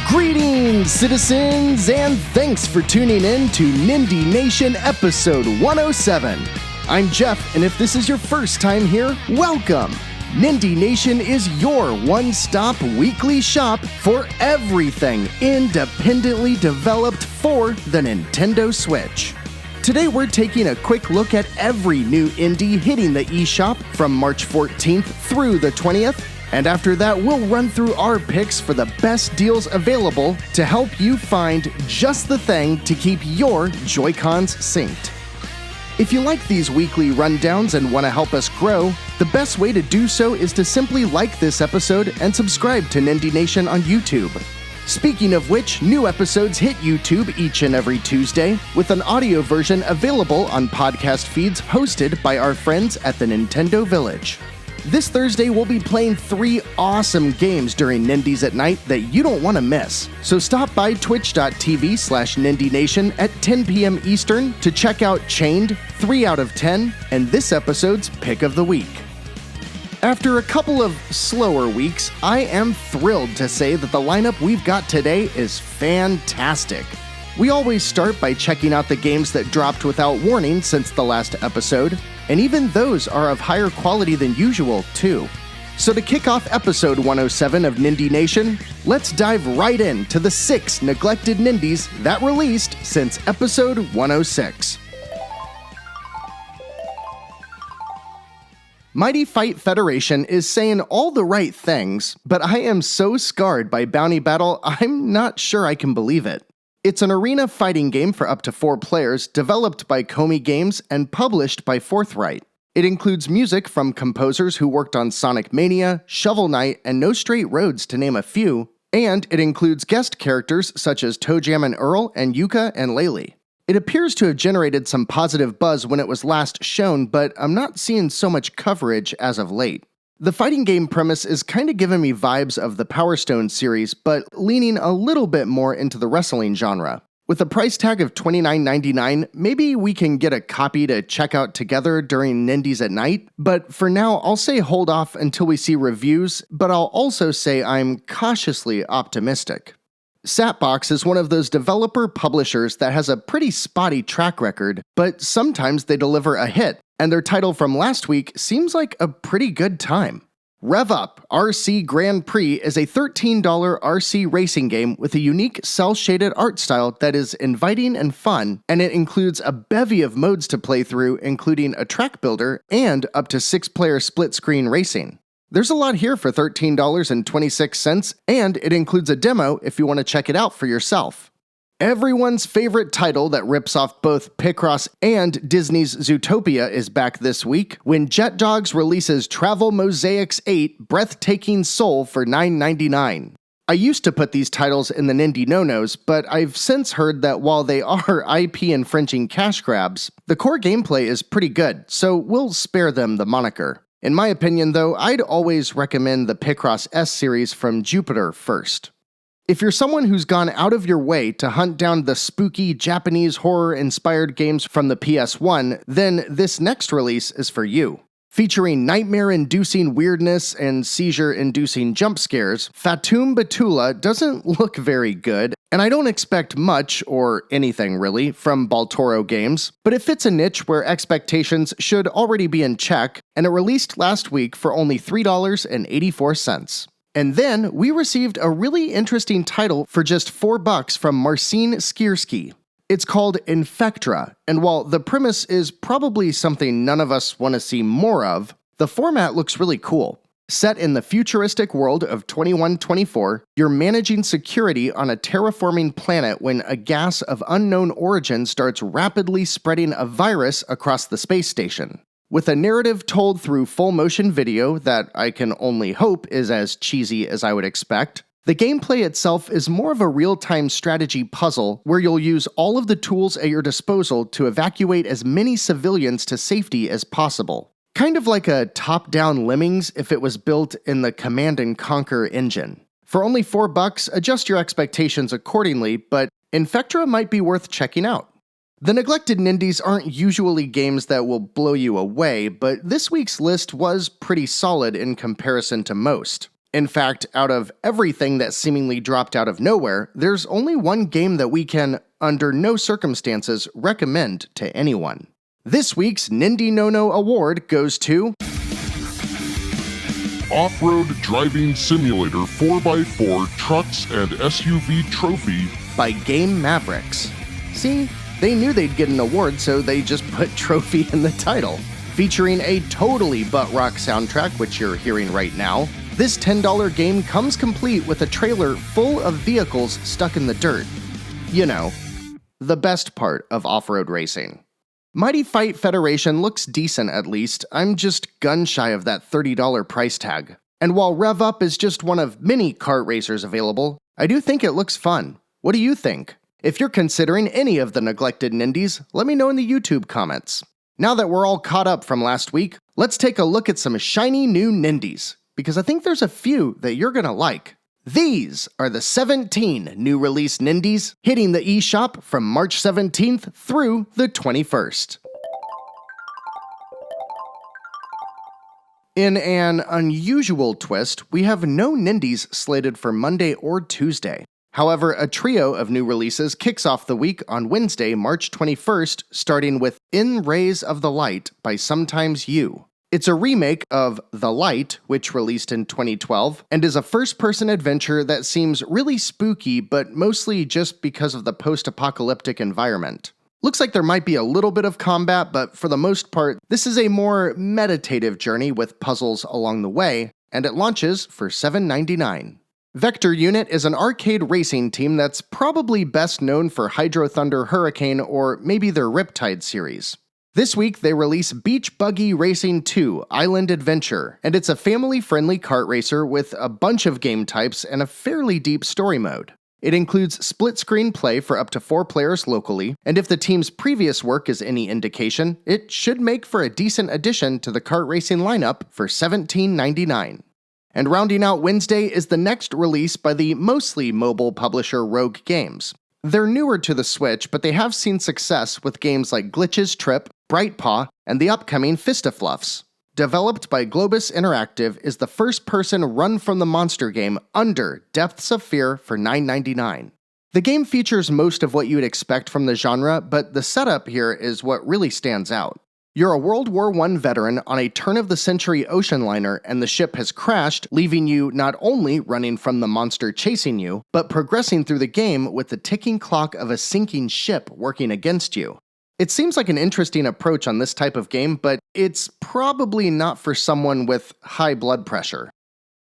Greetings, citizens, and thanks for tuning in to Nindie Nation episode 107. I'm Jeff, and if this is your first time here, welcome. Nindie Nation is your one-stop weekly shop for everything independently developed for the Nintendo Switch. Today we're taking a quick look at every new indie hitting the eShop from March 14th through the 20th, and after that we'll run through our picks for the best deals available to help you find just the thing to keep your Joy-Cons synced. If you like these weekly rundowns and want to help us grow, the best way to do so is to simply like this episode and subscribe to Nindie Nation on YouTube. Speaking of which, new episodes hit YouTube each and every Tuesday, with an audio version available on podcast feeds hosted by our friends at the Nintendo Village. This Thursday, we'll be playing 3 awesome games during Nindies at Night that you don't want to miss. So stop by twitch.tv/NindieNation at 10 p.m. Eastern to check out Chained, 3 out of 10, and this episode's Pick of the Week. After a couple of slower weeks, I am thrilled to say that the lineup we've got today is fantastic. We always start by checking out the games that dropped without warning since the last episode, and even those are of higher quality than usual, too. So to kick off episode 107 of Nindie Nation, let's dive right into the 6 neglected Nindies that released since episode 106. Mighty Fight Federation is saying all the right things, but I am so scarred by Bounty Battle, I'm not sure I can believe it. It's an arena fighting game for up to 4 players, developed by Komi Games and published by Forthright. It includes music from composers who worked on Sonic Mania, Shovel Knight, and No Straight Roads to name a few, and it includes guest characters such as ToeJam and Earl and Yuka and Laylee. It appears to have generated some positive buzz when it was last shown, but I'm not seeing so much coverage as of late. The fighting game premise is kinda giving me vibes of the Power Stone series, but leaning a little bit more into the wrestling genre. With a price tag of $29.99, maybe we can get a copy to check out together during Nindies at Night, but for now I'll say hold off until we see reviews, but I'll also say I'm cautiously optimistic. Satbox is one of those developer publishers that has a pretty spotty track record, but sometimes they deliver a hit, and their title from last week seems like a pretty good time. Rev Up RC Grand Prix is a $13 RC racing game with a unique cel-shaded art style that is inviting and fun, and it includes a bevy of modes to play through, including a track builder and up to 6-player split-screen racing. There's a lot here for $13.26, and it includes a demo if you want to check it out for yourself. Everyone's favorite title that rips off both Picross and Disney's Zootopia is back this week when Jet Dogs releases Travel Mosaics 8 Breathtaking Soul for $9.99. I used to put these titles in the Nindie no-nos, but I've since heard that while they are IP-infringing cash grabs, the core gameplay is pretty good, so we'll spare them the moniker. In my opinion, though, I'd always recommend the Picross S series from Jupiter first. If you're someone who's gone out of your way to hunt down the spooky Japanese horror-inspired games from the PS1, then this next release is for you. Featuring nightmare-inducing weirdness and seizure-inducing jump scares, Fatum Batula doesn't look very good, and I don't expect much, or anything really, from Baltoro games, but it fits a niche where expectations should already be in check, and it released last week for only $3.84. And then, we received a really interesting title for just $4 from Marcin Skierski. It's called Infectra, and while the premise is probably something none of us want to see more of, the format looks really cool. Set in the futuristic world of 2124, you're managing security on a terraforming planet when a gas of unknown origin starts rapidly spreading a virus across the space station. With a narrative told through full-motion video that I can only hope is as cheesy as I would expect, the gameplay itself is more of a real-time strategy puzzle where you'll use all of the tools at your disposal to evacuate as many civilians to safety as possible. Kind of like a top-down Lemmings if it was built in the Command & Conquer engine. For only $4, adjust your expectations accordingly, but Infectra might be worth checking out. The neglected Nindies aren't usually games that will blow you away, but this week's list was pretty solid in comparison to most. In fact, out of everything that seemingly dropped out of nowhere, there's only one game that we can, under no circumstances, recommend to anyone. This week's Nindie No-No Award goes to Off-Road Driving Simulator 4x4 Trucks and SUV Trophy by Game Mavericks. See, they knew they'd get an award, so they just put trophy in the title. Featuring a totally butt-rock soundtrack, which you're hearing right now, this $10 game comes complete with a trailer full of vehicles stuck in the dirt. You know, the best part of off-road racing. Mighty Fight Federation looks decent at least. I'm just gun-shy of that $30 price tag. And while Rev Up is just one of many kart racers available, I do think it looks fun. What do you think? If you're considering any of the neglected Nindies, let me know in the YouTube comments. Now that we're all caught up from last week, let's take a look at some shiny new Nindies, because I think there's a few that you're gonna like. These are the 17 new release Nindies hitting the eShop from March 17th through the 21st. In an unusual twist, we have no Nindies slated for Monday or Tuesday. However, a trio of new releases kicks off the week on Wednesday, March 21st, starting with In Rays of the Light by Sometimes You. It's a remake of The Light, which released in 2012, and is a first-person adventure that seems really spooky, but mostly just because of the post-apocalyptic environment. Looks like there might be a little bit of combat, but for the most part, this is a more meditative journey with puzzles along the way, and it launches for $7.99. Vector Unit is an arcade racing team that's probably best known for Hydro Thunder Hurricane or maybe their Riptide series. This week, they release Beach Buggy Racing 2 Island Adventure, and it's a family-friendly kart racer with a bunch of game types and a fairly deep story mode. It includes split-screen play for up to 4 players locally, and if the team's previous work is any indication, it should make for a decent addition to the kart racing lineup for $17.99. And rounding out Wednesday is the next release by the mostly mobile publisher Rogue Games. They're newer to the Switch, but they have seen success with games like Glitch's Trip, Bright Paw, and the upcoming Fistafluffs. Developed by Globus Interactive is the first-person run-from-the-monster game Under Depths of Fear for $9.99. The game features most of what you'd expect from the genre, but the setup here is what really stands out. You're a World War I veteran on a turn-of-the-century ocean liner, and the ship has crashed, leaving you not only running from the monster chasing you, but progressing through the game with the ticking clock of a sinking ship working against you. It seems like an interesting approach on this type of game, but it's probably not for someone with high blood pressure.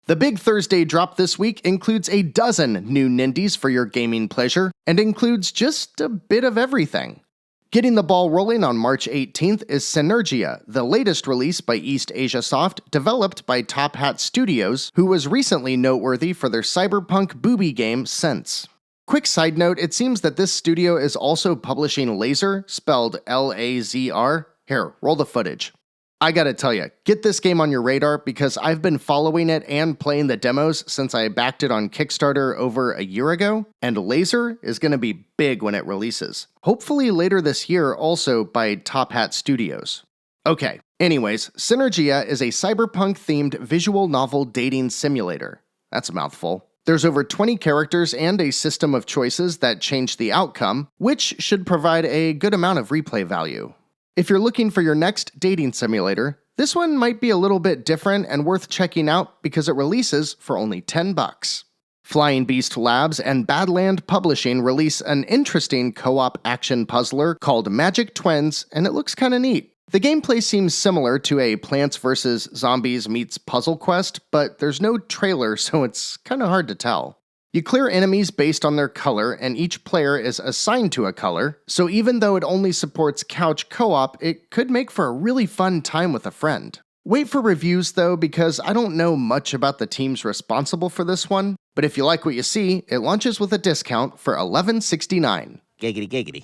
The big Thursday drop this week includes a dozen new Nindies for your gaming pleasure, and includes just a bit of everything. Getting the ball rolling on March 18th is Synergia, the latest release by East Asia Soft, developed by Top Hat Studios, who was recently noteworthy for their cyberpunk booby game Sense. Quick side note, it seems that this studio is also publishing Laser, spelled L-A-Z-R. Here, roll the footage. I gotta tell you, get this game on your radar because I've been following it and playing the demos since I backed it on Kickstarter over a year ago, and Laser is gonna be big when it releases. Hopefully later this year also by Top Hat Studios. Okay, anyways, Synergia is a cyberpunk-themed visual novel dating simulator. That's a mouthful. There's over 20 characters and a system of choices that change the outcome, which should provide a good amount of replay value. If you're looking for your next dating simulator, this one might be a little bit different and worth checking out because it releases for only $10. Flying Beast Labs and Badland Publishing release an interesting co-op action puzzler called Magic Twins, and it looks kinda neat. The gameplay seems similar to a Plants vs. Zombies meets Puzzle Quest, but there's no trailer, so it's kinda hard to tell. You clear enemies based on their color, and each player is assigned to a color, so even though it only supports couch co-op, it could make for a really fun time with a friend. Wait for reviews though, because I don't know much about the teams responsible for this one, but if you like what you see, it launches with a discount for $11.69. Giggity giggity.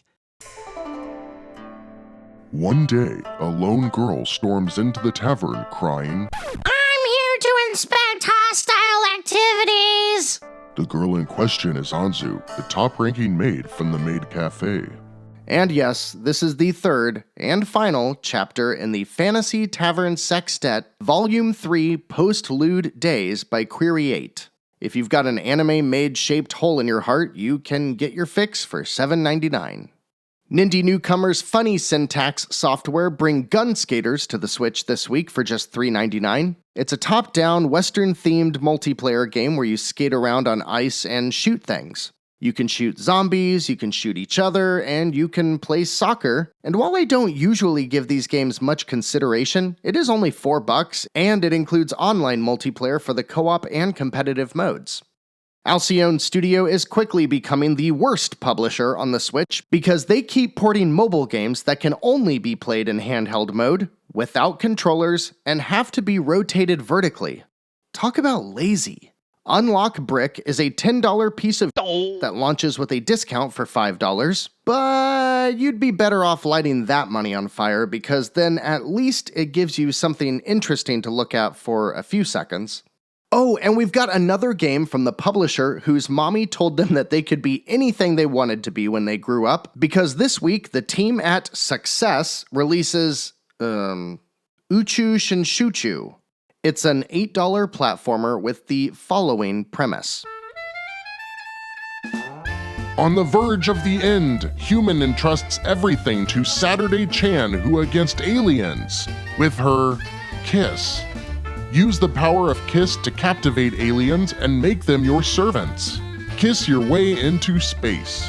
One day, a lone girl storms into the tavern crying, I'm here to inspect hostile activities! The girl in question is Anzu, the top-ranking maid from the Maid Cafe. And yes, this is the third and final chapter in the Fantasy Tavern Sextet Volume 3 Post-Lude Days by Query8. If you've got an anime-made-shaped hole in your heart, you can get your fix for $7.99. Nindie newcomers Funny Syntax Software bring Gun Skaters to the Switch this week for just $3.99. It's a top-down, Western-themed multiplayer game where you skate around on ice and shoot things. You can shoot zombies, you can shoot each other, and you can play soccer. And while I don't usually give these games much consideration, it is only $4, and it includes online multiplayer for the co-op and competitive modes. Alcyone Studio is quickly becoming the worst publisher on the Switch because they keep porting mobile games that can only be played in handheld mode, without controllers, and have to be rotated vertically. Talk about lazy. Unlock Brick is a $10 piece of that launches with a discount for $5, but you'd be better off lighting that money on fire because then at least it gives you something interesting to look at for a few seconds. Oh, and we've got another game from the publisher whose mommy told them that they could be anything they wanted to be when they grew up, because this week the team at Success releases, Uchu Shinshuchu. It's an $8 platformer with the following premise. On the verge of the end, human entrusts everything to Saturday Chan, who against aliens, with her kiss. Use the power of Kiss to captivate aliens and make them your servants. Kiss your way into space.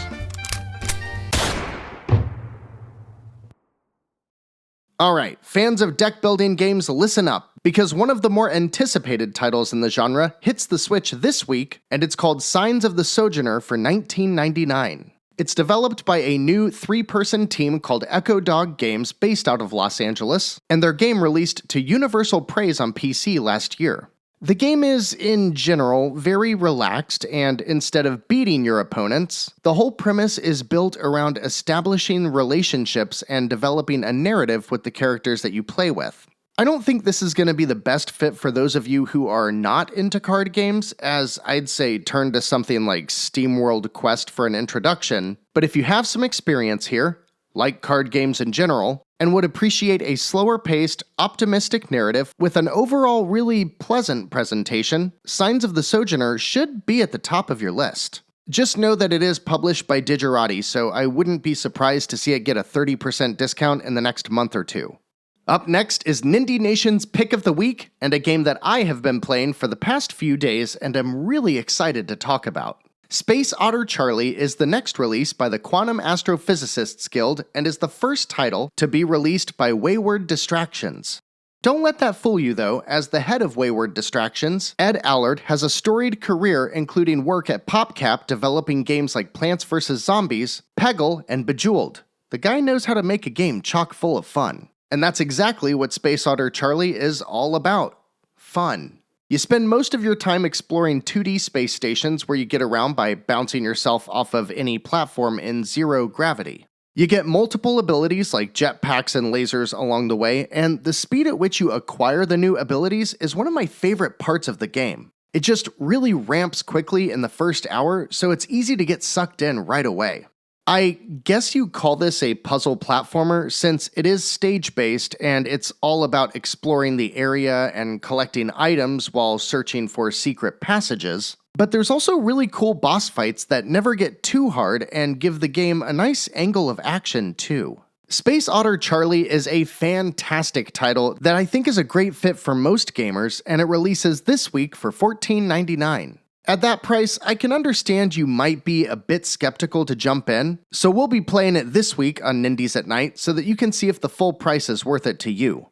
Alright, fans of deck building games, listen up, because one of the more anticipated titles in the genre hits the Switch this week, and it's called Signs of the Sojourner for $19.99. It's developed by a new 3-person team called Echo Dog Games based out of Los Angeles, and their game released to universal praise on PC last year. The game is, in general, very relaxed, and instead of beating your opponents, the whole premise is built around establishing relationships and developing a narrative with the characters that you play with. I don't think this is going to be the best fit for those of you who are not into card games, as I'd say turn to something like SteamWorld Quest for an introduction, but if you have some experience here, like card games in general, and would appreciate a slower-paced, optimistic narrative with an overall really pleasant presentation, Signs of the Sojourner should be at the top of your list. Just know that it is published by Digerati, so I wouldn't be surprised to see it get a 30% discount in the next month or two. Up next is Nindie Nation's Pick of the Week, and a game that I have been playing for the past few days and am really excited to talk about. Space Otter Charlie is the next release by the Quantum Astrophysicists Guild and is the first title to be released by Wayward Distractions. Don't let that fool you though, as the head of Wayward Distractions, Ed Allard, has a storied career including work at PopCap developing games like Plants vs. Zombies, Peggle, and Bejeweled. The guy knows how to make a game chock full of fun. And that's exactly what Space Otter Charlie is all about. Fun. You spend most of your time exploring 2D space stations where you get around by bouncing yourself off of any platform in zero gravity. You get multiple abilities like jetpacks and lasers along the way, and the speed at which you acquire the new abilities is one of my favorite parts of the game. It just really ramps quickly in the first hour, so it's easy to get sucked in right away. I guess you call this a puzzle platformer since it is stage-based and it's all about exploring the area and collecting items while searching for secret passages. But there's also really cool boss fights that never get too hard and give the game a nice angle of action too. Space Otter Charlie is a fantastic title that I think is a great fit for most gamers, and it releases this week for $14.99. At that price, I can understand you might be a bit skeptical to jump in, so we'll be playing it this week on Nindies at Night so that you can see if the full price is worth it to you.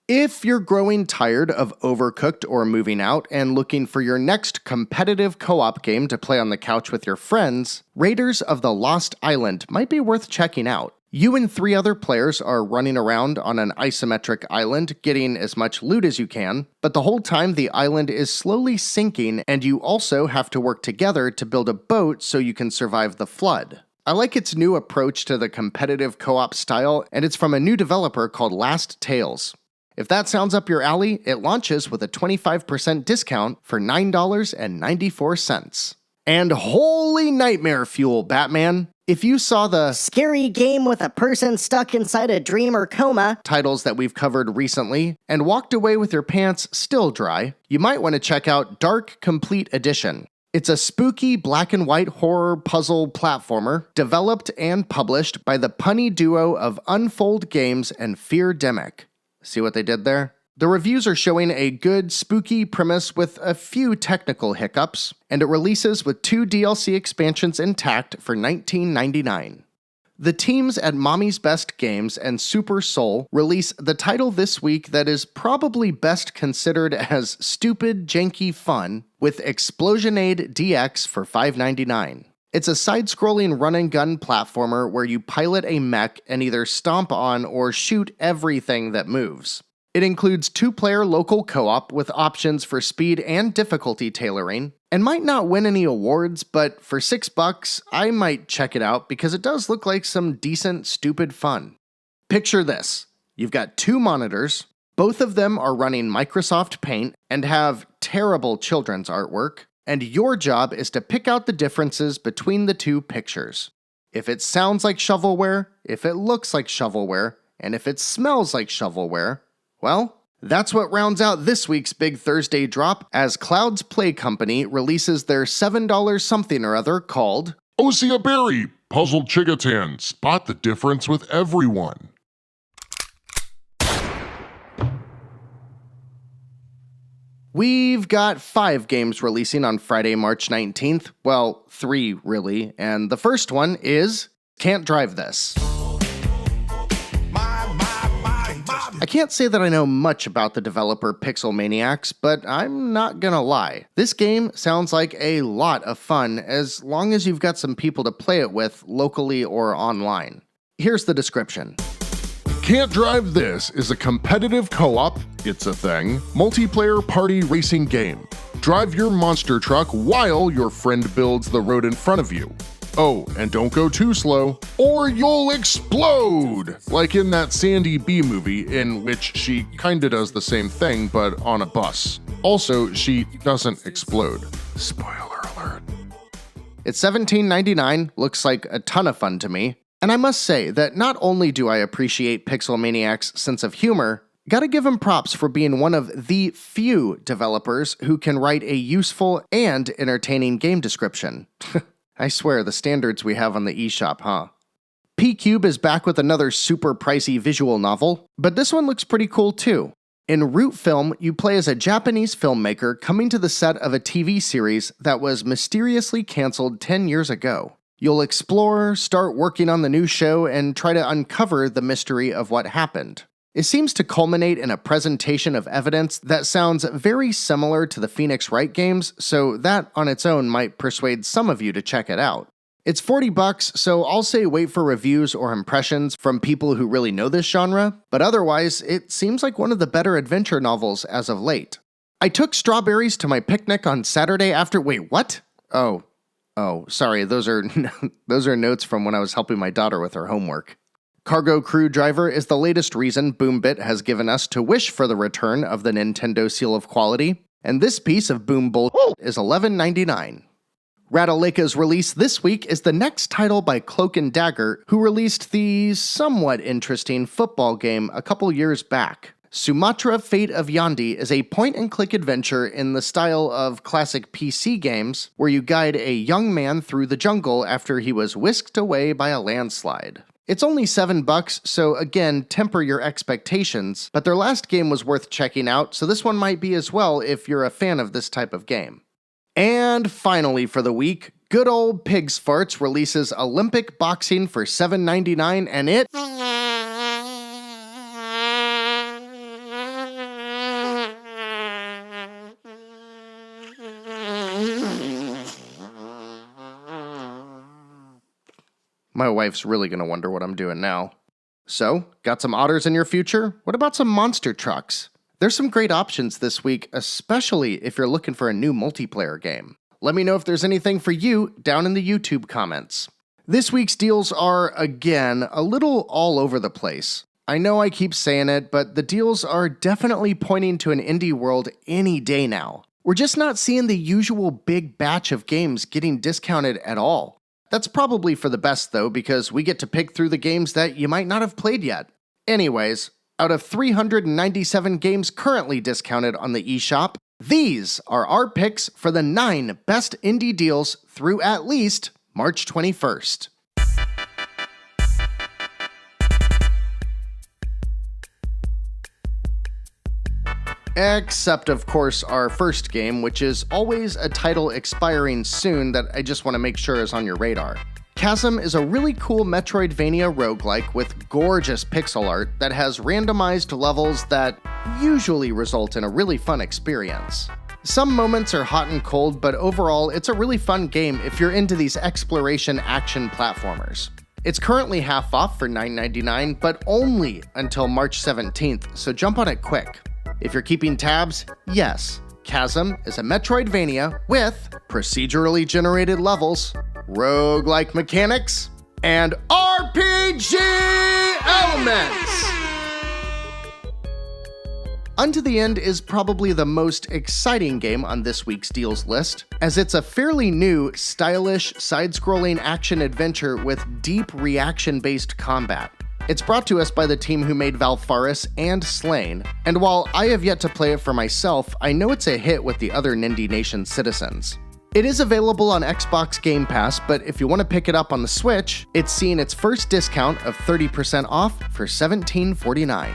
If you're growing tired of Overcooked or moving out and looking for your next competitive co-op game to play on the couch with your friends, Raiders of the Lost Island might be worth checking out. You and 3 other players are running around on an isometric island, getting as much loot as you can, but the whole time the island is slowly sinking and you also have to work together to build a boat so you can survive the flood. I like its new approach to the competitive co-op style, and it's from a new developer called Last Tales. If that sounds up your alley, it launches with a 25% discount for $9.94. And holy nightmare fuel, Batman! If you saw the scary game with a person stuck inside a dream or coma titles that we've covered recently and walked away with your pants still dry, you might want to check out Dark Complete Edition. It's a spooky black and white horror puzzle platformer developed and published by the punny duo of Unfold Games and Feardemic. See what they did there? The reviews are showing a good, spooky premise with a few technical hiccups, and it releases with 2 DLC expansions intact for $19.99. The teams at Mommy's Best Games and Super Soul release the title this week that is probably best considered as stupid, janky fun with Explosionade DX for $5.99. It's a side-scrolling run-and-gun platformer where you pilot a mech and either stomp on or shoot everything that moves. It includes 2-player local co-op with options for speed and difficulty tailoring, and might not win any awards, but for $6, I might check it out because it does look like some decent, stupid fun. Picture this. You've got 2 monitors, both of them are running Microsoft Paint and have terrible children's artwork, and your job is to pick out the differences between the 2 pictures. If it sounds like shovelware, if it looks like shovelware, and if it smells like shovelware, well, that's what rounds out this week's Big Thursday drop as Cloud's Play Company releases their $7 something or other called Osea Berry, Puzzle Chigatan, spot the difference with everyone. We've got 5 games releasing on Friday, March 19th. Well, 3 really, and the first one is Can't Drive This. I can't say that I know much about the developer Pixel Maniacs, but I'm not gonna lie. This game sounds like a lot of fun as long as you've got some people to play it with locally or online. Here's the description. Can't Drive This is a competitive co-op, it's a thing, multiplayer party racing game. Drive your monster truck while your friend builds the road in front of you. Oh, and don't go too slow, or you'll explode! Like in that Sandy B movie, in which she kinda does the same thing, but on a bus. Also, she doesn't explode. Spoiler alert. It's $17.99, looks like a ton of fun to me. And I must say that not only do I appreciate Pixel Maniac's sense of humor, gotta give him props for being one of the few developers who can write a useful and entertaining game description. I swear, the standards we have on the eShop, huh? P-Cube is back with another super pricey visual novel, but this one looks pretty cool too. In Root Film, you play as a Japanese filmmaker coming to the set of a TV series that was mysteriously canceled 10 years ago. You'll explore, start working on the new show, and try to uncover the mystery of what happened. It seems to culminate in a presentation of evidence that sounds very similar to the Phoenix Wright games, so that on its own might persuade some of you to check it out. It's $40, so I'll say wait for reviews or impressions from people who really know this genre, but otherwise, it seems like one of the better adventure novels as of late. I took strawberries to my picnic on Saturday after— wait, what? Oh, sorry, those are notes from when I was helping my daughter with her homework. Cargo Crew Driver is the latest reason BoomBit has given us to wish for the return of the Nintendo seal of quality, and this piece of boom bull is $11.99. Ratalaika's release this week is the next title by Cloak and Dagger, who released the somewhat interesting football game a couple years back. Sumatra Fate of Yandi is a point-and-click adventure in the style of classic PC games, where you guide a young man through the jungle after he was whisked away by a landslide. It's only $7, so again, temper your expectations, but their last game was worth checking out, so this one might be as well if you're a fan of this type of game. And finally for the week, good old Pigs Farts releases Olympic Boxing for $7.99, and it— my wife's really gonna wonder what I'm doing now. So, got some otters in your future? What about some monster trucks? There's some great options this week, especially if you're looking for a new multiplayer game. Let me know if there's anything for you down in the YouTube comments. This week's deals are, again, a little all over the place. I know I keep saying it, but the deals are definitely pointing to an indie world any day now. We're just not seeing the usual big batch of games getting discounted at all. That's probably for the best though, because we get to pick through the games that you might not have played yet. Anyways, out of 397 games currently discounted on the eShop, these are our picks for the 9 best indie deals through at least March 21st. Except, of course, our first game, which is always a title expiring soon that I just want to make sure is on your radar. Chasm is a really cool Metroidvania roguelike with gorgeous pixel art that has randomized levels that usually result in a really fun experience. Some moments are hot and cold, but overall, it's a really fun game if you're into these exploration action platformers. It's currently half off for $9.99, but only until March 17th, so jump on it quick. If you're keeping tabs, yes, Chasm is a Metroidvania with procedurally generated levels, roguelike mechanics, and RPG elements! Unto the End is probably the most exciting game on this week's deals list, as it's a fairly new, stylish, side-scrolling action-adventure with deep reaction-based combat. It's brought to us by the team who made Valfaris and Slain, and while I have yet to play it for myself, I know it's a hit with the other Nindie Nation citizens. It is available on Xbox Game Pass, but if you want to pick it up on the Switch, it's seeing its first discount of 30% off for $17.49.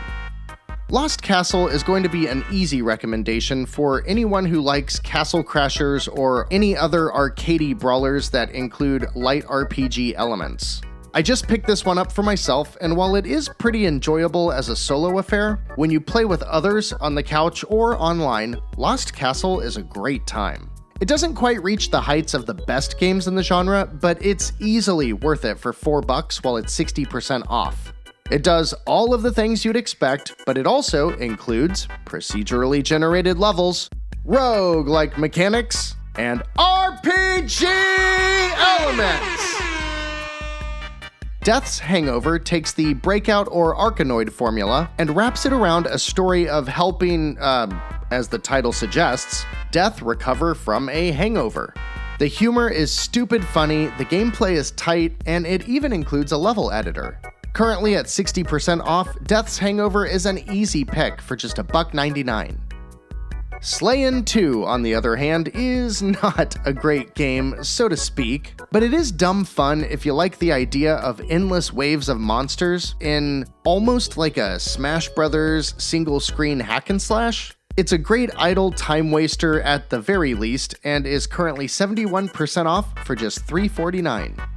Lost Castle is going to be an easy recommendation for anyone who likes Castle Crashers or any other arcadey brawlers that include light RPG elements. I just picked this one up for myself, and while it is pretty enjoyable as a solo affair, when you play with others on the couch or online, Lost Castle is a great time. It doesn't quite reach the heights of the best games in the genre, but it's easily worth it for $4 while it's 60% off. It does all of the things you'd expect, but it also includes procedurally generated levels, roguelike mechanics, and RPG elements! Death's Hangover takes the Breakout or Arkanoid formula and wraps it around a story of helping, as the title suggests, Death recover from a hangover. The humor is stupid funny, the gameplay is tight, and it even includes a level editor. Currently at 60% off, Death's Hangover is an easy pick for just $1.99. Slayin' 2, on the other hand, is not a great game, so to speak, but it is dumb fun if you like the idea of endless waves of monsters in almost like a Smash Brothers single-screen hack and slash. It's a great idle time waster at the very least, and is currently 71% off for just $3.49.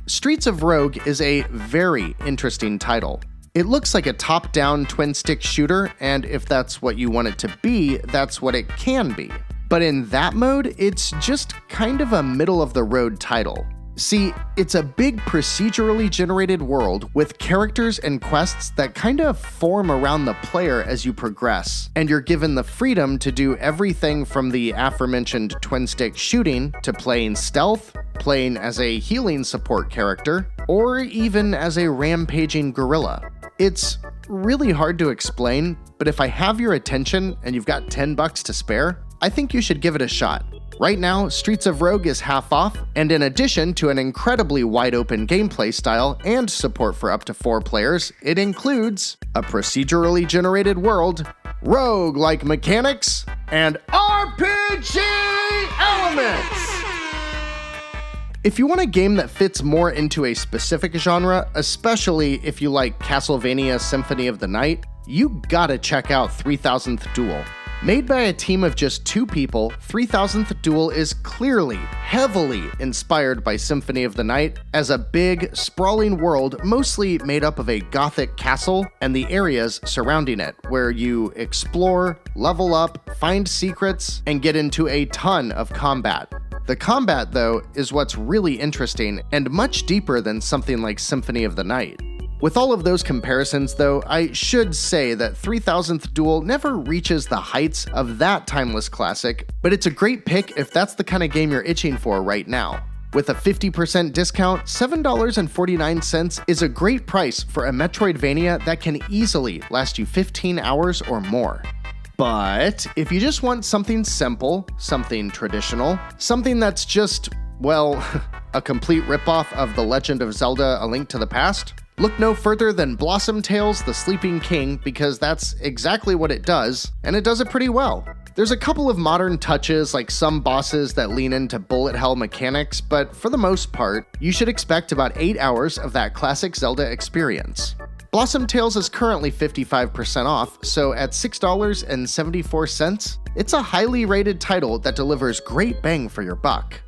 Streets of Rogue is a very interesting title. It looks like a top-down twin-stick shooter, and if that's what you want it to be, that's what it can be. But in that mode, it's just kind of a middle-of-the-road title. See, it's a big procedurally generated world with characters and quests that kind of form around the player as you progress, and you're given the freedom to do everything from the aforementioned twin-stick shooting to playing stealth, playing as a healing support character, or even as a rampaging gorilla. It's really hard to explain, but if I have your attention and you've got $10 to spare, I think you should give it a shot. Right now, Streets of Rogue is half off, and in addition to an incredibly wide-open gameplay style and support for up to 4 players, it includes a procedurally generated world, rogue-like mechanics, and RPG elements! If you want a game that fits more into a specific genre, especially if you like Castlevania Symphony of the Night, you gotta check out 3000th Duel. Made by a team of just 2 people, 3000th Duel is clearly heavily inspired by Symphony of the Night as a big, sprawling world mostly made up of a gothic castle and the areas surrounding it, where you explore, level up, find secrets, and get into a ton of combat. The combat, though, is what's really interesting and much deeper than something like Symphony of the Night. With all of those comparisons, though, I should say that 3000th Duel never reaches the heights of that timeless classic, but it's a great pick if that's the kind of game you're itching for right now. With a 50% discount, $7.49 is a great price for a Metroidvania that can easily last you 15 hours or more. But if you just want something simple, something traditional, something that's just, well, A complete ripoff of The Legend of Zelda: A Link to the Past? Look no further than Blossom Tales: The Sleeping King, because that's exactly what it does, and it does it pretty well. There's a couple of modern touches, like some bosses that lean into bullet hell mechanics, but for the most part, you should expect about 8 hours of that classic Zelda experience. Blossom Tales is currently 55% off, so at $6.74, it's a highly rated title that delivers great bang for your buck.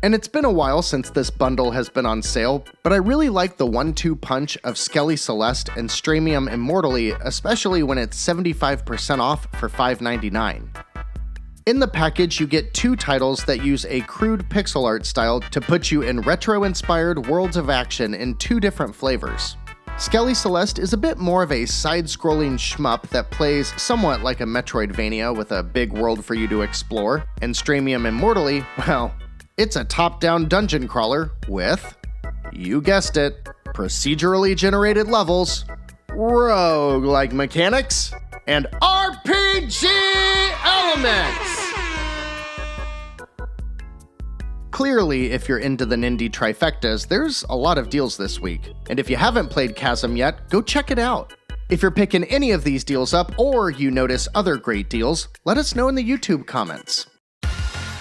And it's been a while since this bundle has been on sale, but I really like the 1-2 punch of Skelly Celeste and Stramium Immortally, especially when it's 75% off for $5.99. In the package, you get 2 titles that use a crude pixel art style to put you in retro-inspired worlds of action in 2 different flavors. Skelly Celeste is a bit more of a side-scrolling shmup that plays somewhat like a Metroidvania with a big world for you to explore, and Stramium Immortally, well, it's a top-down dungeon crawler with, you guessed it, procedurally generated levels, roguelike mechanics, and RPG elements! Clearly, if you're into the Nindie trifectas, there's a lot of deals this week. And if you haven't played Chasm yet, go check it out. If you're picking any of these deals up, or you notice other great deals, let us know in the YouTube comments.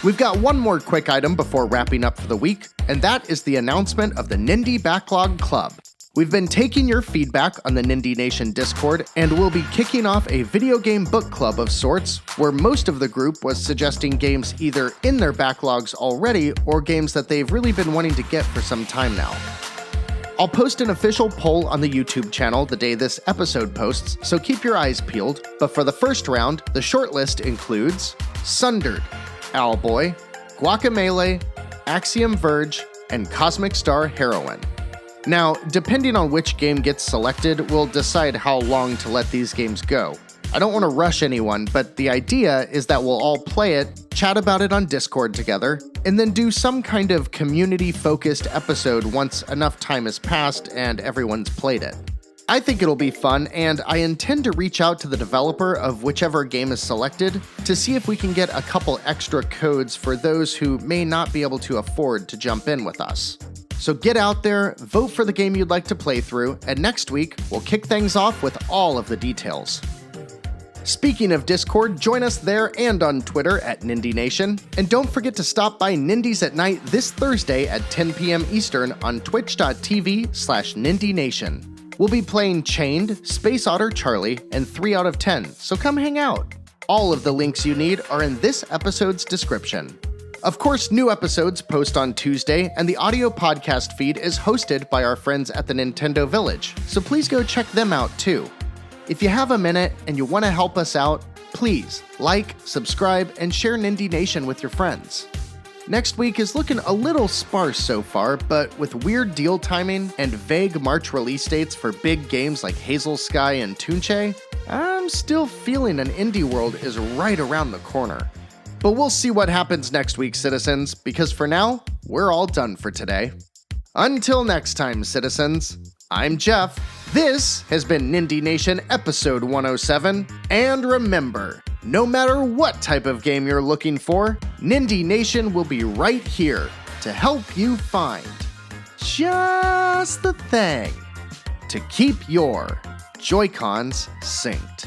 We've got one more quick item before wrapping up for the week, and that is the announcement of the Nindie Backlog Club. We've been taking your feedback on the Nindie Nation Discord, and we'll be kicking off a video game book club of sorts, where most of the group was suggesting games either in their backlogs already, or games that they've really been wanting to get for some time now. I'll post an official poll on the YouTube channel the day this episode posts, so keep your eyes peeled, but for the first round, the shortlist includes Sundered, Owlboy, Guacamelee, Axiom Verge, and Cosmic Star Heroine. Now, depending on which game gets selected, we'll decide how long to let these games go. I don't want to rush anyone, but the idea is that we'll all play it, chat about it on Discord together, and then do some kind of community-focused episode once enough time has passed and everyone's played it. I think it'll be fun, and I intend to reach out to the developer of whichever game is selected to see if we can get a couple extra codes for those who may not be able to afford to jump in with us. So get out there, vote for the game you'd like to play through, and next week, we'll kick things off with all of the details. Speaking of Discord, join us there and on Twitter at Nindie Nation, and don't forget to stop by Nindies at Night this Thursday at 10 p.m. Eastern on twitch.tv/Nindie Nation. We'll be playing Chained, Space Otter Charlie, and 3 out of 10, so come hang out. All of the links you need are in this episode's description. Of course, new episodes post on Tuesday, and the audio podcast feed is hosted by our friends at the Nintendo Village, so please go check them out too. If you have a minute and you want to help us out, please like, subscribe, and share Nindie Nation with your friends. Next week is looking a little sparse so far, but with weird deal timing and vague March release dates for big games like Hazel Sky and Tunche, I'm still feeling an indie world is right around the corner. But we'll see what happens next week, citizens, because for now, we're all done for today. Until next time, citizens, I'm Jeff. This has been Nindie Nation episode 107, and remember, no matter what type of game you're looking for, Nindie Nation will be right here to help you find just the thing to keep your Joy-Cons synced.